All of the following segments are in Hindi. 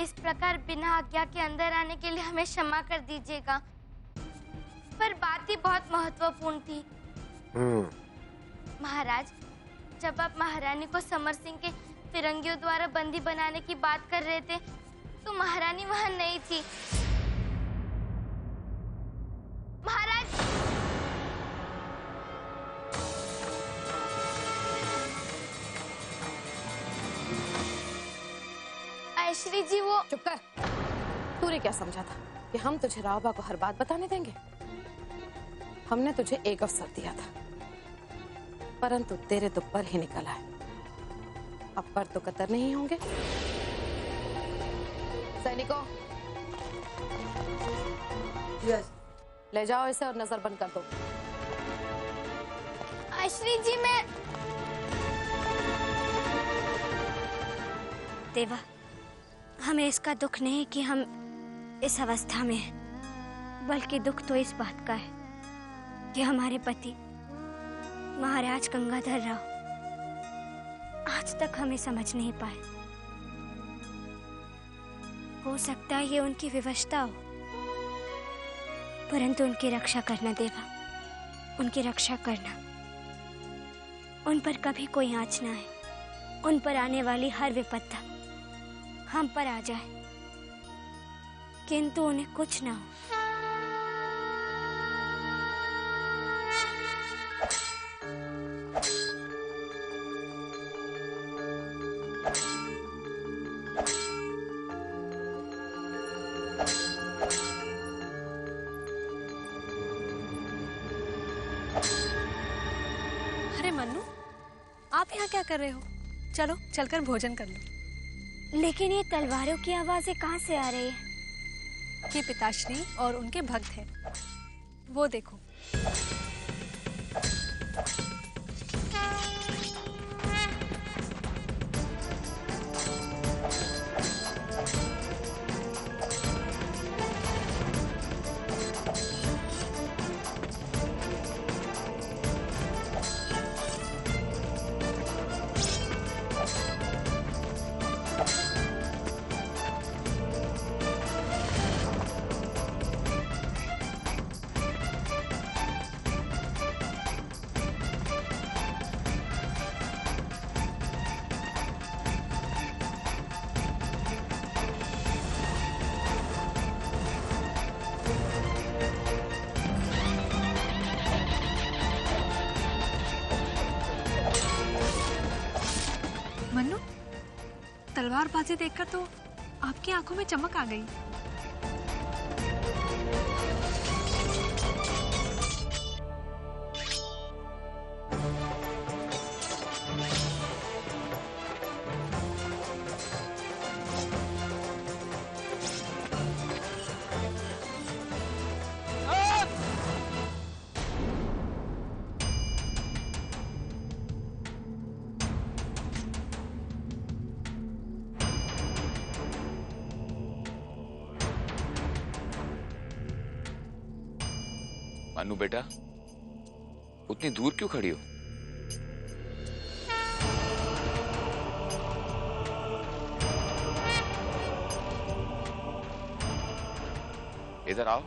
इस प्रकार बिना आज्ञा के अंदर आने के लिए हमें क्षमा कर दीजिएगा, पर बात ही बहुत महत्वपूर्ण थी। महाराज, जब आप महारानी को समर सिंह के फिरंगियों द्वारा बंदी बनाने की बात कर रहे थे तो महारानी वहां नहीं थी। महाराज, श्री जी वो। चुप कर। तूने क्या समझा था कि हम तुझे रावबा को हर बात बताने देंगे? हमने तुझे एक अवसर दिया था, परंतु तेरे तो पर ही निकल आए। अब पर तो कतर नहीं होंगे। सैनिकों, यस। ले जाओ इसे और नजर बंद कर दो। श्री जी मैं। देवा, हमें इसका दुख नहीं कि हम इस अवस्था में हैं, बल्कि दुख तो इस बात का है कि हमारे पति महाराज गंगाधर राव आज तक हमें समझ नहीं पाए। हो सकता है ये उनकी विवशता हो, परंतु उनकी रक्षा करना देवा, उनकी रक्षा करना। उन पर कभी कोई आँच ना आए, उन पर आने वाली हर विपत्ता हम पर आ जाए, किंतु उन्हें कुछ ना हो। अरे मन्नू, आप यहाँ क्या कर रहे हो? चलो चलकर भोजन कर लो। लेकिन ये तलवारों की आवाजें कहाँ से आ रही है? ये पिताश्री और उनके भक्त हैं। वो देखो। मन्नू, तलवारबाजी देखकर तो आपकी आंखों में चमक आ गई। मन्नू बेटा, उतनी दूर क्यों खड़ी हो? इधर आओ।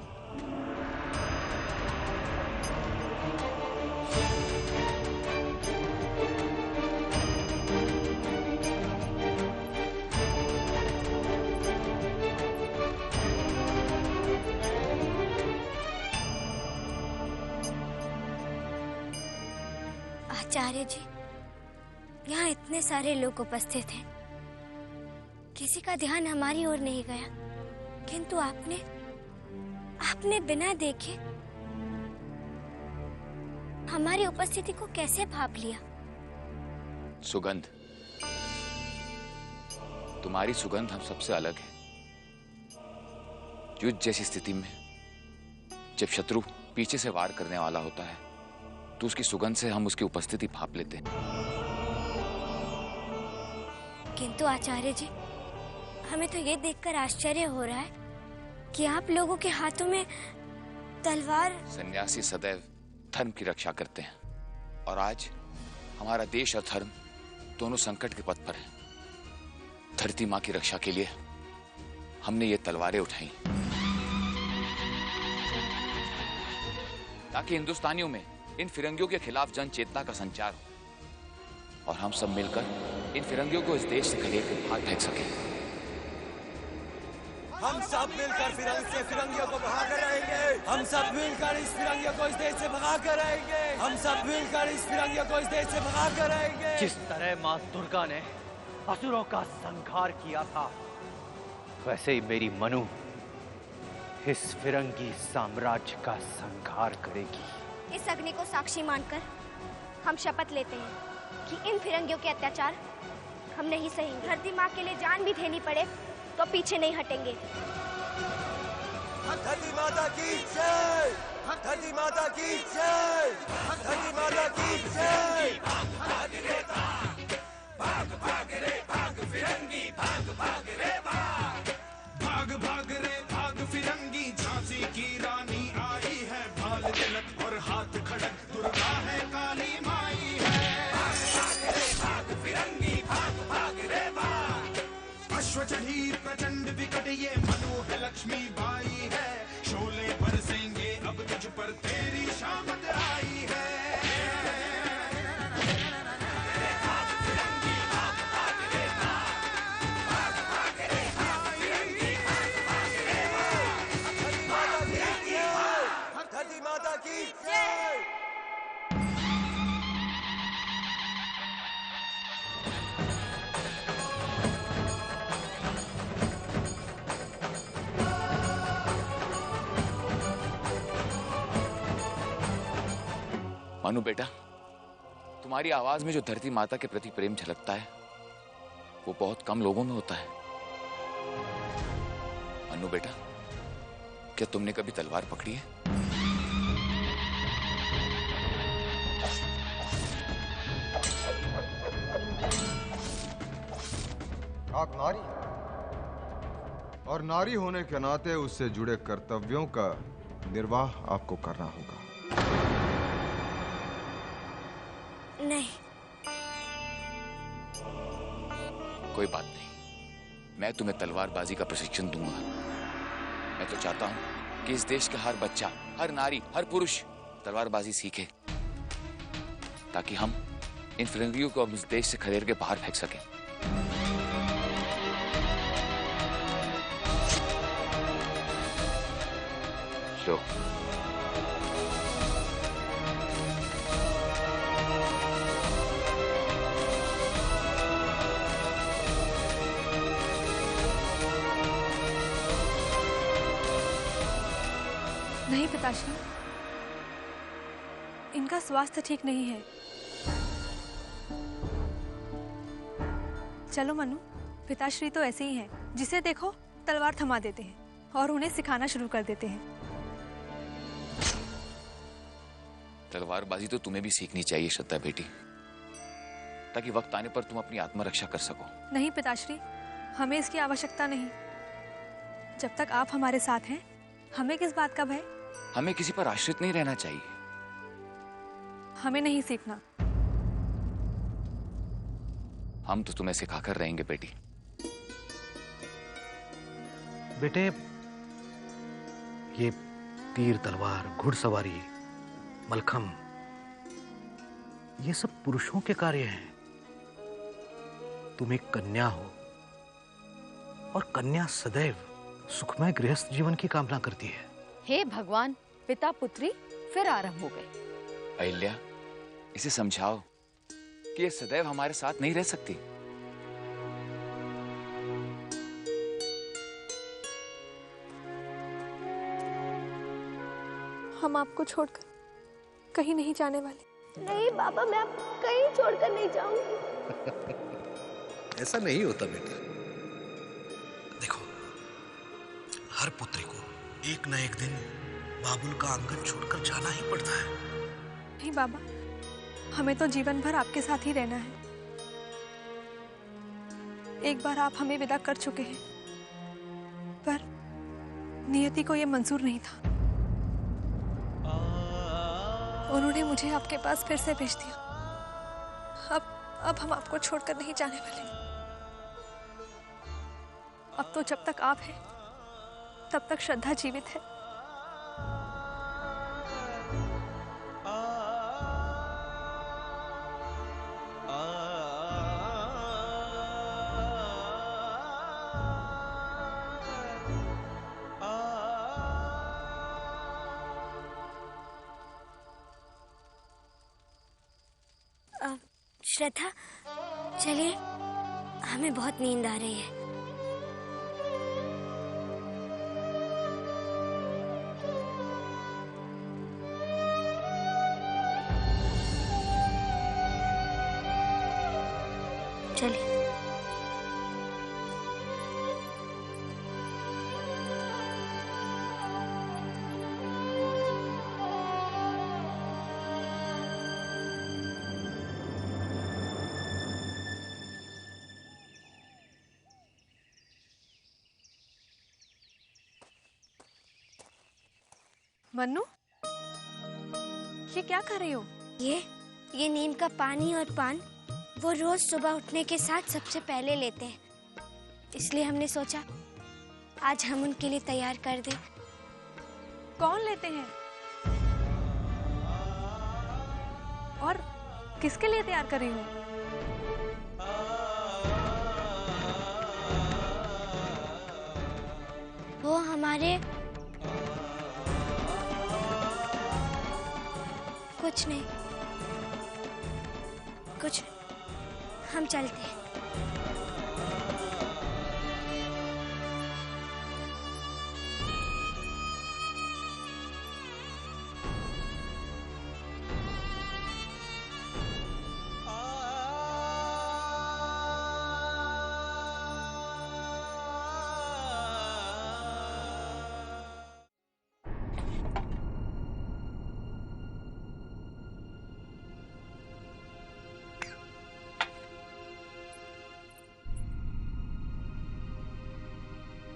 आचार्य जी, यहाँ इतने सारे लोग उपस्थित हैं, किसी का ध्यान हमारी ओर नहीं गया, किंतु आपने बिना देखे हमारी उपस्थिति को कैसे भाप लिया? सुगंध, तुम्हारी सुगंध हम सबसे अलग है। युद्ध जैसी स्थिति में जब शत्रु पीछे से वार करने वाला होता है तो उसकी सुगंध से हम उसकी उपस्थिति भाप लेते हैं। किंतु आचार्य जी, हमें तो ये देखकर आश्चर्य हो रहा है कि आप लोगों के हाथों में तलवार। सन्यासी सदैव धर्म की रक्षा करते हैं और आज हमारा देश और धर्म दोनों संकट के पथ पर है। धरती माँ की रक्षा के लिए हमने ये तलवारें उठाई ताकि हिंदुस्तानियों में इन फिरंगियों के खिलाफ जन चेतना का संचार हो और हम सब मिलकर इन फिरंगियों को इस देश से खदेड़ के बाहर फेंक सके। हम सब मिलकर फिरंगियों को भगा कर रहेंगे। हम सब मिलकर इस फिरंगियों को इस देश से भगा कर रहेंगे। हम सब मिलकर इस फिरंगियों को इस देश से भगा कर रहेंगे। जिस तरह माँ दुर्गा ने असुरों का संहार किया था, वैसे ही मेरी मनु इस फिरंगी साम्राज्य का संहार करेगी। इस अग्नि को साक्षी मानकर हम शपथ लेते हैं कि इन फिरंगियों के अत्याचार हम नहीं सहेंगे। धरती माँ के लिए जान भी देनी पड़े तो पीछे नहीं हटेंगे। धरती माता की जय। धरती माता की जय। धरती माता की जय। भाग भाग रे भाग फिरंगी, भाग भाग रे भाग। भाग भाग रे भाग फिरंगी, झांसी की रानी आई है। भाल तिलक और हाथ खड़क, दुर्गा है काली माई है। भाग रे भाग फिरंगी, भाग भाग रे भाग। अश्व चढ़ी प्रचंड विकट, ये मनु है लक्ष्मी बाई है। शोले बरसेंगे अब तुझ पर, तेरी शामत आई है। मनु बेटा, तुम्हारी आवाज में जो धरती माता के प्रति प्रेम झलकता है वो बहुत कम लोगों में होता है। मनु बेटा, क्या तुमने कभी तलवार पकड़ी है? आप नारी और नारी होने के नाते उससे जुड़े कर्तव्यों का निर्वाह आपको करना होगा। नहीं। कोई बात नहीं, मैं तुम्हें तलवारबाजी का प्रशिक्षण दूंगा। मैं तो चाहता हूं कि इस देश का हर बच्चा, हर नारी, हर पुरुष तलवारबाजी सीखे ताकि हम इन फिरंगियों को इस देश से खदेड़ के बाहर फेंक सकें। लो। नहीं पिताश्री, इनका स्वास्थ्य ठीक नहीं है। चलो मनु, पिताश्री तो ऐसे ही हैं, जिसे देखो तलवार थमा देते हैं और उन्हें सिखाना शुरू कर देते हैं। तलवारबाजी तो तुम्हें भी सीखनी चाहिए श्रद्धा बेटी, ताकि वक्त आने पर तुम अपनी आत्मरक्षा कर सको। नहीं पिताश्री, हमें इसकी आवश्यकता नहीं। जब तक आप हमारे साथ हैं, हमें किस बात का भय? हमें किसी पर आश्रित नहीं रहना चाहिए। हमें नहीं सीखना। हम तो तुम्हें सिखाकर रहेंगे बेटी। बेटे, ये तीर तलवार, घुड़सवारी, मलखम, ये सब पुरुषों के कार्य हैं। तुम एक कन्या हो और कन्या सदैव सुखमय गृहस्थ जीवन की कामना करती है। हे भगवान, पिता पुत्री फिर आरंभ हो गए। अहिल्या, इसे समझाओ कि ये सदैव हमारे साथ नहीं रह सकती। हम आपको छोड़कर कहीं नहीं जाने वाले। नहीं बाबा, मैं आपको कहीं छोड़कर नहीं जाऊंगी। ऐसा नहीं होता बेटा। देखो, हर पुत्री को एक न एक दिन बाबुल का आंगन छोड़कर जाना ही पड़ता है। नहीं बाबा, हमें तो जीवन भर आपके साथ ही रहना है। एक बार आप हमें विदा कर चुके हैं, पर नियति को यह मंजूर नहीं था। उन्होंने मुझे आपके पास फिर से भेज दिया। अब हम आपको छोड़कर नहीं जाने वाले। अब तो जब तक आप हैं, तब तक श्रद्धा जीवित है। श्रद्धा, चलिए, हमें बहुत नींद आ रही है। चलिए। मन्नू, ये क्या कर रही हो? ये नीम का पानी और पान वो रोज सुबह उठने के साथ सबसे पहले लेते हैं, इसलिए हमने सोचा आज हम उनके लिए तैयार कर दें। कौन लेते हैं और किसके लिए तैयार कर रही हो? वो हमारे कुछ नहीं, कुछ हम चलते हैं।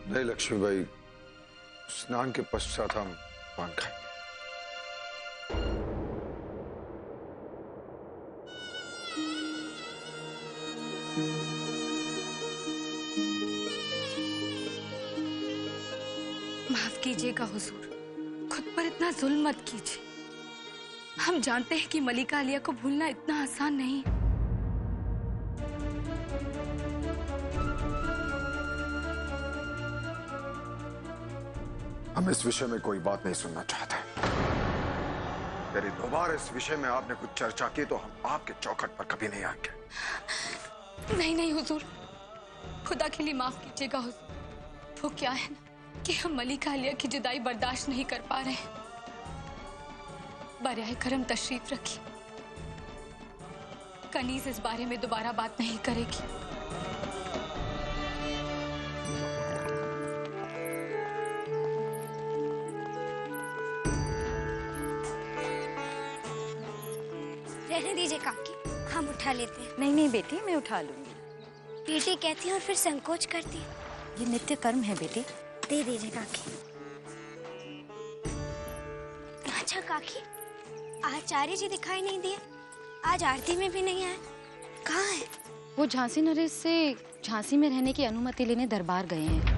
नहीं लक्ष्मीबाई, स्नान के पश्चात हम पान खाएंगे। माफ कीजिएगा हुजूर, खुद पर इतना जुल्म मत कीजिए। हम जानते हैं कि मलिका आलिया को भूलना इतना आसान नहीं। हम इस विषय में कोई बात नहीं सुनना चाहते। यदि दोबारा इस विषय में आपने कुछ चर्चा की तो हम आपके चौखट पर कभी नहीं आएंगे। नहीं नहीं हुजूर, खुदा के लिए माफ कीजिएगा हुजूर। वो क्या है ना कि हम मलिका आलिया की जुदाई बर्दाश्त नहीं कर पा रहे हैं। बराए करम तशरीफ रखिए। कनीज इस बारे में दोबारा बात नहीं करेगी। रहने दीजिए काकी, हम उठा लेते हैं। नहीं नहीं बेटी, मैं उठा लूंगी। बेटी कहती है और फिर संकोच करती है। ये नित्य कर्म है बेटी। दे दीजिए काकी। अच्छा काकी, आचार्य जी दिखाई नहीं दिए, आज आरती में भी नहीं आए, कहाँ है? वो झांसी नरेश से झांसी में रहने की अनुमति लेने दरबार गए हैं।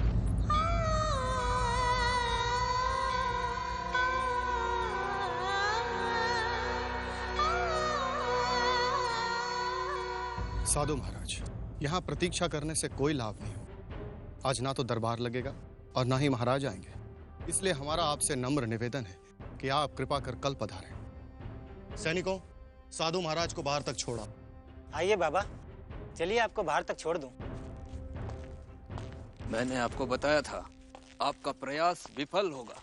साधु महाराज, यहाँ प्रतीक्षा करने से कोई लाभ नहीं हो। आज ना तो दरबार लगेगा और ना ही महाराज आएंगे, इसलिए हमारा आपसे नम्र निवेदन है कि आप कृपा कर कल पधारें। सैनिकों, साधु महाराज को बाहर तक छोड़ा। आइए बाबा, चलिए आपको बाहर तक छोड़ दूं। मैंने आपको बताया था, आपका प्रयास विफल होगा।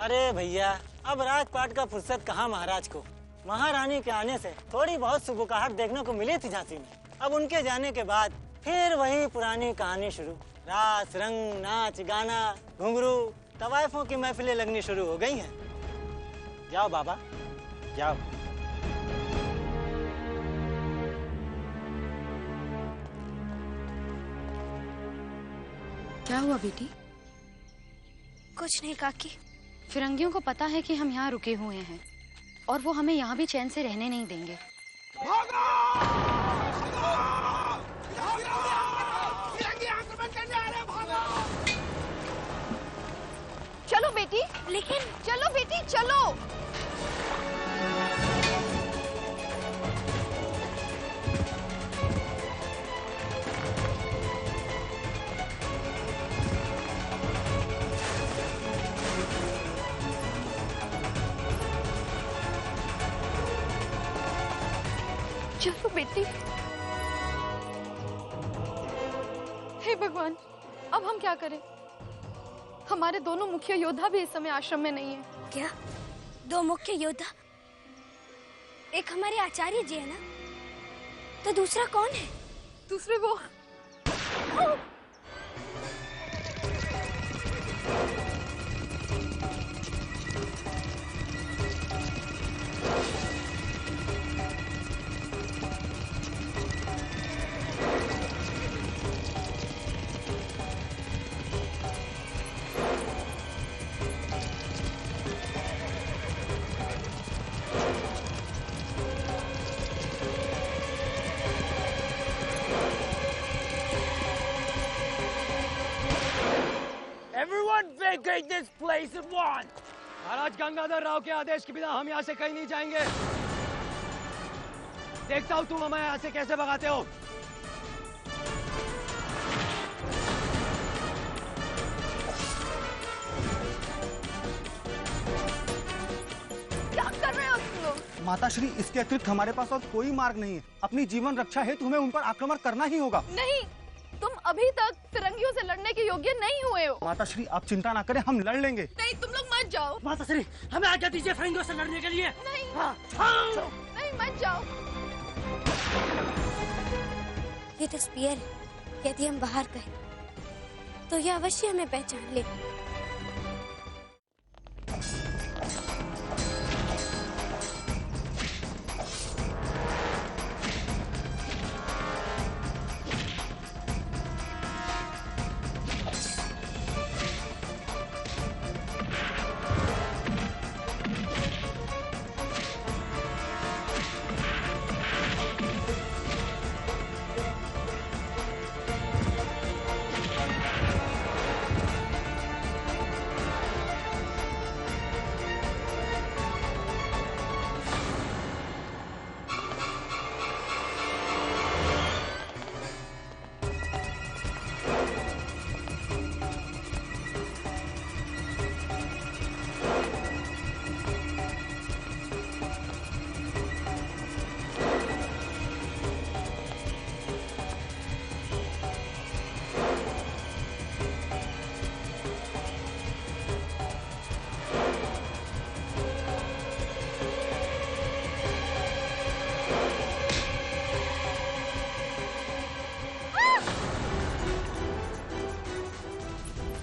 अरे भैया, अब राजपाट का फुर्सत कहाँ महाराज को। महारानी के आने से थोड़ी बहुत सुबुकाहट देखने को मिली थी झांसी में। अब उनके जाने के बाद फिर वही पुरानी कहानी शुरू। रास रंग, नाच गाना, घुंघरू, तवायफों की महफिलें लगनी शुरू हो गई हैं। जाओ बाबा, जाओ। क्या हुआ बेटी? कुछ नहीं काकी। फिरंगियों को पता है कि हम यहाँ रुके हुए हैं और वो हमें यहाँ भी चैन से रहने नहीं देंगे। लेकिन चलो बेटी चलो। चलो बेटी। हे भगवान, अब हम क्या करें? हमारे दोनों मुख्य योद्धा भी इस समय आश्रम में नहीं है। क्या? दो मुख्य योद्धा? एक हमारे आचार्य जी है ना, तो दूसरा कौन है? दूसरे वो Everyone vacate this place at once. महाराज गंगाधर राव के आदेश के बिना हम यहाँ से कहीं नहीं जाएंगे। देखता हूँ तुम हमें यहाँ से कैसे भगाते हो। क्या कर रहे हो तुम लोग? माताश्री, इसके अतिरिक्त हमारे पास और कोई मार्ग नहीं है। अपनी जीवन रक्षा हेतु हमें उन पर आक्रमण करना ही होगा। नहीं, तुम अभी तक फिरंगियों से लड़ने के योग्य नहीं हुए हो। माताश्री, आप चिंता ना करें, हम लड़ लेंगे। नहीं, तुम लोग मत जाओ। माताश्री, हमें आज्ञा दीजिए फिरंगियों से लड़ने के लिए। नहीं, हाँ। नहीं, मत जाओ। ये तो स्पीयर है। यदि हम बाहर गए तो ये अवश्य हमें पहचान ले।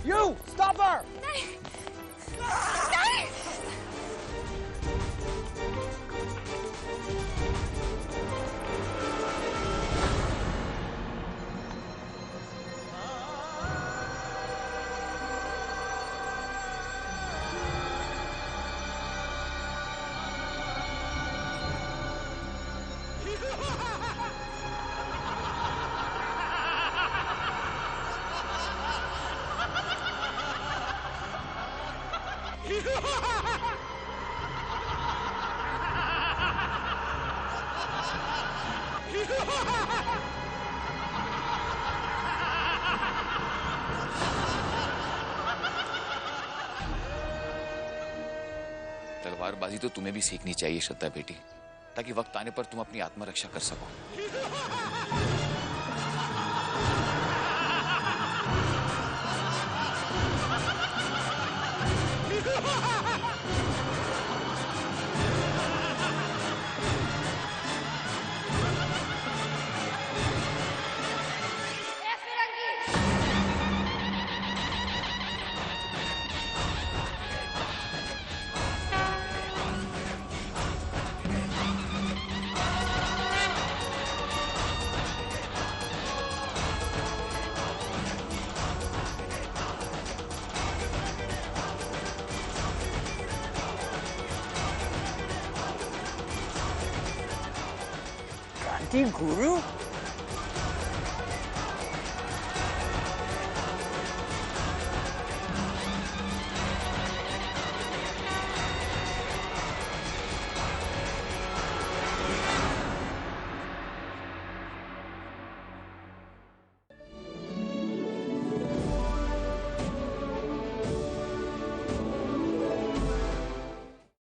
You stop her! नहीं, नहीं। तलवारबाजी तो तुम्हें भी सीखनी चाहिए श्रद्धा बेटी, ताकि वक्त आने पर तुम अपनी आत्मरक्षा कर सको। गुरु